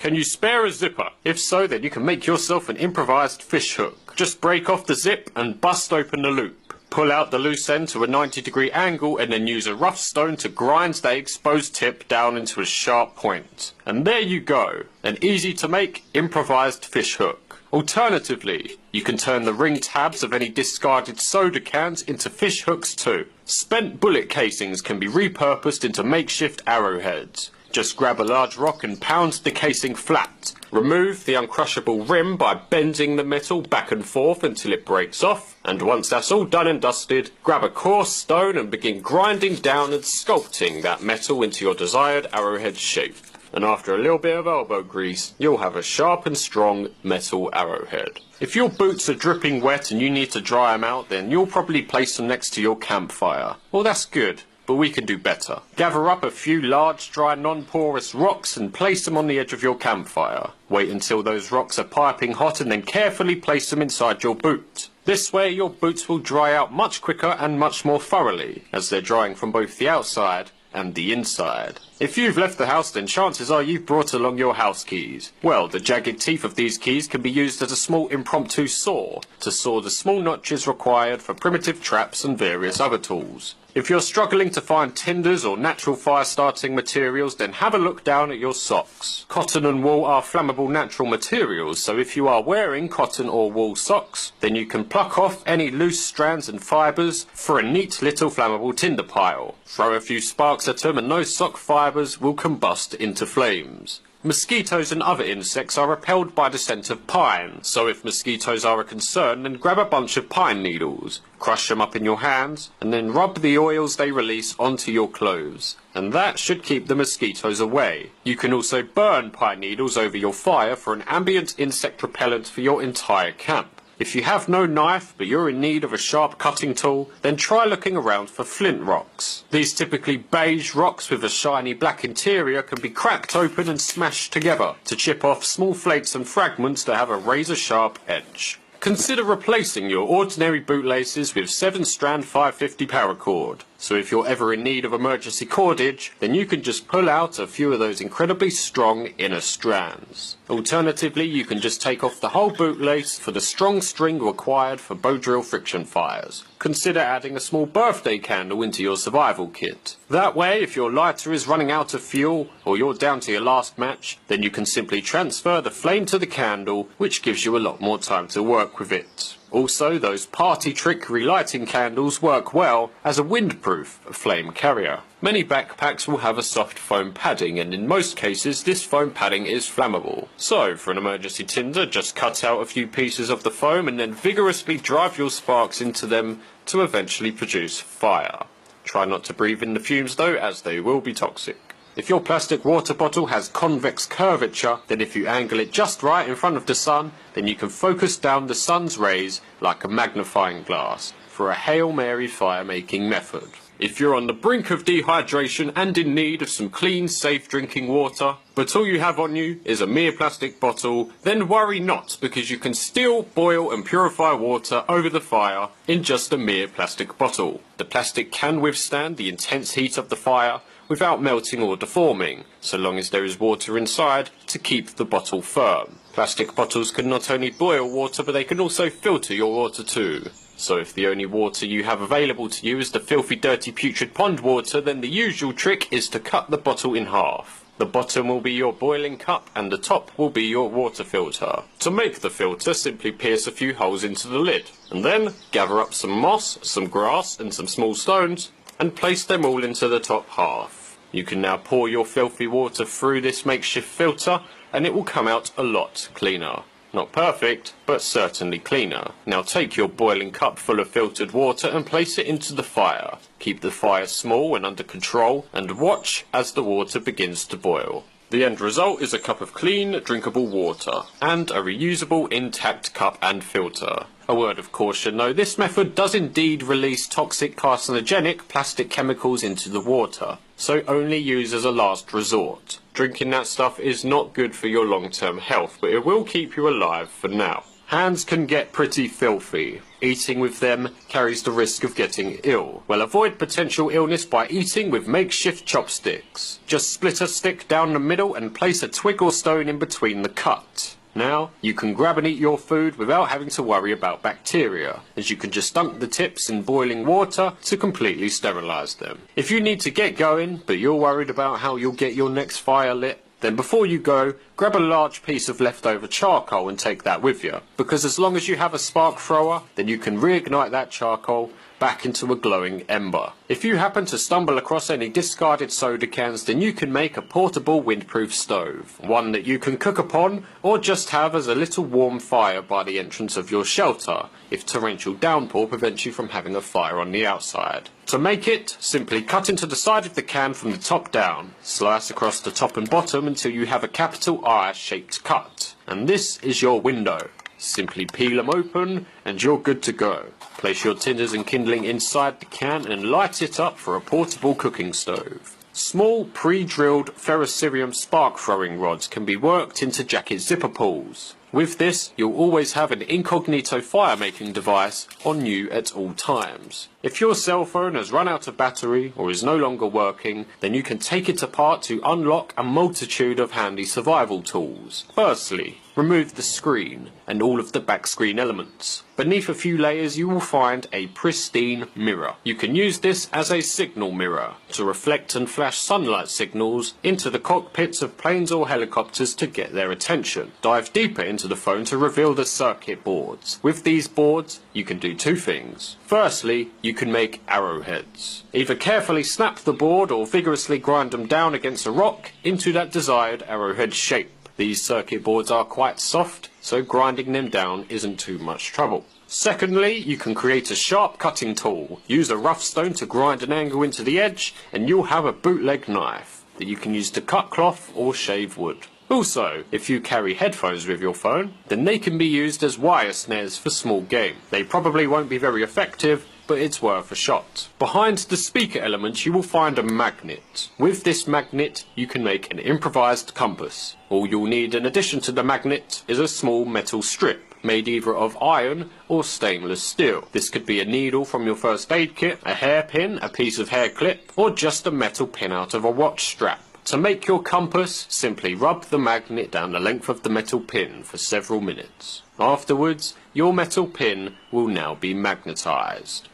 Can you spare a zipper? If so, then you can make yourself an improvised fish hook. Just break off the zip and bust open the loop. Pull out the loose end to a 90-degree angle and then use a rough stone to grind the exposed tip down into a sharp point. And there you go, an easy to make improvised fish hook. Alternatively, you can turn the ring tabs of any discarded soda cans into fish hooks too. Spent bullet casings can be repurposed into makeshift arrowheads. Just grab a large rock and pound the casing flat. Remove the uncrushable rim by bending the metal back and forth until it breaks off. And once that's all done and dusted, grab a coarse stone and begin grinding down and sculpting that metal into your desired arrowhead shape. And after a little bit of elbow grease, you'll have a sharp and strong metal arrowhead. If your boots are dripping wet and you need to dry them out, then you'll probably place them next to your campfire. Well, that's good, but we can do better. Gather up a few large, dry, non-porous rocks and place them on the edge of your campfire. Wait until those rocks are piping hot and then carefully place them inside your boot. This way your boots will dry out much quicker and much more thoroughly, as they're drying from both the outside and the inside. If you've left the house, then chances are you've brought along your house keys. Well, the jagged teeth of these keys can be used as a small impromptu saw to saw the small notches required for primitive traps and various other tools. If you're struggling to find tinders or natural fire starting materials, then have a look down at your socks. Cotton and wool are flammable natural materials, so if you are wearing cotton or wool socks, then you can pluck off any loose strands and fibres for a neat little flammable tinder pile. Throw a few sparks at them and those sock fibres will combust into flames. Mosquitoes and other insects are repelled by the scent of pine, so if mosquitoes are a concern, then grab a bunch of pine needles, crush them up in your hands, and then rub the oils they release onto your clothes. And that should keep the mosquitoes away. You can also burn pine needles over your fire for an ambient insect repellent for your entire camp. If you have no knife, but you're in need of a sharp cutting tool, then try looking around for flint rocks. These typically beige rocks with a shiny black interior can be cracked open and smashed together to chip off small flakes and fragments that have a razor-sharp edge. Consider replacing your ordinary bootlaces with 7-strand 550 paracord. So if you're ever in need of emergency cordage, then you can just pull out a few of those incredibly strong inner strands. Alternatively, you can just take off the whole bootlace for the strong string required for bow drill friction fires. Consider adding a small birthday candle into your survival kit. That way, if your lighter is running out of fuel, or you're down to your last match, then you can simply transfer the flame to the candle, which gives you a lot more time to work with it. Also, those party trick relighting candles work well as a windproof flame carrier. Many backpacks will have a soft foam padding, and in most cases this foam padding is flammable. So, for an emergency tinder, just cut out a few pieces of the foam and then vigorously drive your sparks into them to eventually produce fire. Try not to breathe in the fumes though, as they will be toxic. If your plastic water bottle has convex curvature, then if you angle it just right in front of the sun, then you can focus down the sun's rays like a magnifying glass for a Hail Mary fire-making method. If you're on the brink of dehydration and in need of some clean, safe drinking water, but all you have on you is a mere plastic bottle, then worry not, because you can still boil and purify water over the fire in just a mere plastic bottle. The plastic can withstand the intense heat of the fire without melting or deforming, so long as there is water inside to keep the bottle firm. Plastic bottles can not only boil water, but they can also filter your water too. So if the only water you have available to you is the filthy, dirty, putrid pond water, then the usual trick is to cut the bottle in half. The bottom will be your boiling cup and the top will be your water filter. To make the filter, simply pierce a few holes into the lid, and then gather up some moss, some grass and some small stones, and place them all into the top half. You can now pour your filthy water through this makeshift filter and it will come out a lot cleaner. Not perfect, but certainly cleaner. Now take your boiling cup full of filtered water and place it into the fire. Keep the fire small and under control and watch as the water begins to boil. The end result is a cup of clean, drinkable water and a reusable intact cup and filter. A word of caution though, this method does indeed release toxic carcinogenic plastic chemicals into the water, so only use as a last resort. Drinking that stuff is not good for your long-term health, but it will keep you alive for now. Hands can get pretty filthy. Eating with them carries the risk of getting ill. Well, avoid potential illness by eating with makeshift chopsticks. Just split a stick down the middle and place a twig or stone in between the cut. Now, you can grab and eat your food without having to worry about bacteria, as you can just dunk the tips in boiling water to completely sterilise them. If you need to get going, but you're worried about how you'll get your next fire lit, then before you go, grab a large piece of leftover charcoal and take that with you, because as long as you have a spark thrower, then you can reignite that charcoal back into a glowing ember. If you happen to stumble across any discarded soda cans, then you can make a portable windproof stove, one that you can cook upon or just have as a little warm fire by the entrance of your shelter, if torrential downpour prevents you from having a fire on the outside. To make it, simply cut into the side of the can from the top down, slice across the top and bottom until you have a capital I shaped cut, and this is your window. Simply peel them open and you're good to go. Place your tinders and kindling inside the can and light it up for a portable cooking stove. Small pre-drilled ferrocerium spark throwing rods can be worked into jacket zipper pulls. With this, you'll always have an incognito fire making device on you at all times. If your cell phone has run out of battery or is no longer working, then you can take it apart to unlock a multitude of handy survival tools. Firstly, remove the screen and all of the back screen elements. Beneath a few layers you will find a pristine mirror. You can use this as a signal mirror to reflect and flash sunlight signals into the cockpits of planes or helicopters to get their attention. Dive deeper into the phone to reveal the circuit boards. With these boards you can do two things. Firstly, you can make arrowheads. Either carefully snap the board or vigorously grind them down against a rock into that desired arrowhead shape. These circuit boards are quite soft, so grinding them down isn't too much trouble. Secondly, you can create a sharp cutting tool. Use a rough stone to grind an angle into the edge, and you'll have a bootleg knife that you can use to cut cloth or shave wood. Also, if you carry headphones with your phone, then they can be used as wire snares for small game. They probably won't be very effective, but it's worth a shot. Behind the speaker element you will find a magnet. With this magnet you can make an improvised compass. All you'll need in addition to the magnet is a small metal strip, made either of iron or stainless steel. This could be a needle from your first aid kit, a hairpin, a piece of hair clip, or just a metal pin out of a watch strap. To make your compass, simply rub the magnet down the length of the metal pin for several minutes. Afterwards, your metal pin will now be magnetized,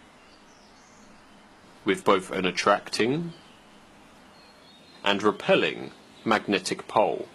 with both an attracting and repelling magnetic pole.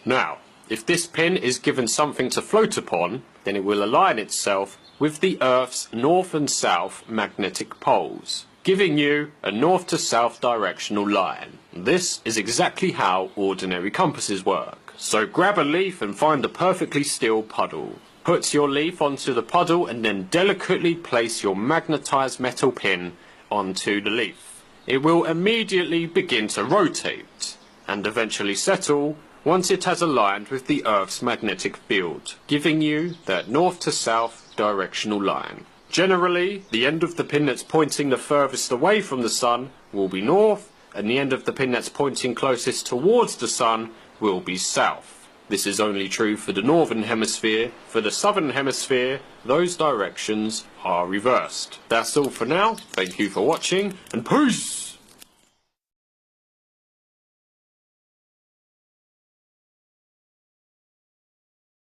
Now, if this pin is given something to float upon, then it will align itself with the Earth's north and south magnetic poles, giving you a north to south directional line. This is exactly how ordinary compasses work. So grab a leaf and find a perfectly still puddle. Put your leaf onto the puddle and then delicately place your magnetized metal pin onto the leaf. It will immediately begin to rotate and eventually settle once it has aligned with the Earth's magnetic field, giving you that north to south directional line. Generally, the end of the pin that's pointing the furthest away from the sun will be north, and the end of the pin that's pointing closest towards the sun will be south. This is only true for the northern hemisphere. For the southern hemisphere, those directions are reversed. That's all for now. Thank you for watching, and peace!